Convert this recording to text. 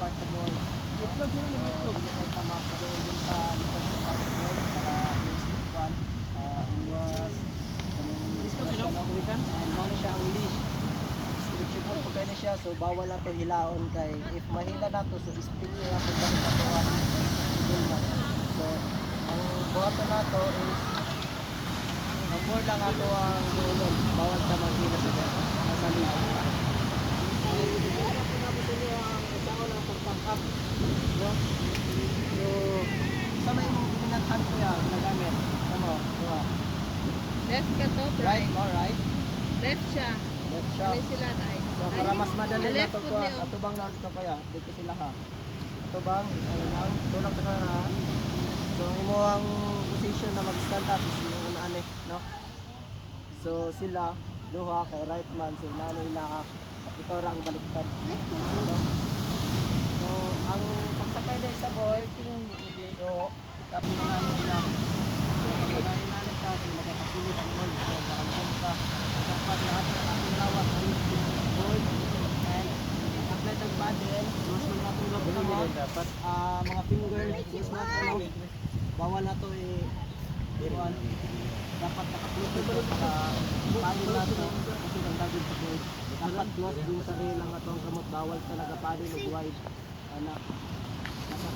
comfortable. Itlog yun yung itlog. Kahit tama pa doon yung sa likod sa passport para yung iwas. And mo na siya ang leash. Reachable po kayo na siya, so bawal na to hilaon kay if mahila na to, so split nyo na kung bakit ito so ang buhato na to is ang board lang ato ang ulog, bawal ka maghila sa dyan nasa leash and wala po na po sila ang isang lang pag-up no? So sa may mong pinaghan ko yan nagamit ano, diba? Left ka to, Right, right? alright Left siya. left shot. Alay sila na ay. So para mas madali na left to foot ko, niyo. ato bang narito kaya, dito sila ha. Ato bang, ano lang, tulak ka na ha. So imo ang position na mag-stand up is yung unahan no? So sila, duha kay right man, so nano ila ka, ikaw ra ang baliktad. So ang pagsakay na isa boy, so tapos na nila. So pag nano ka, magkakapilit ang boy, so baka ka. Dapat lahat ng ating lawas ay board and apply ng paddle mas mga itong gabon dapat mga fingers is not allowed bawal na to iwan dapat nakaplito ko sa paddle na to kasi ang dagod sa board dapat close din sa rail ang atong kamot bawal talaga paddle o wide anak nasa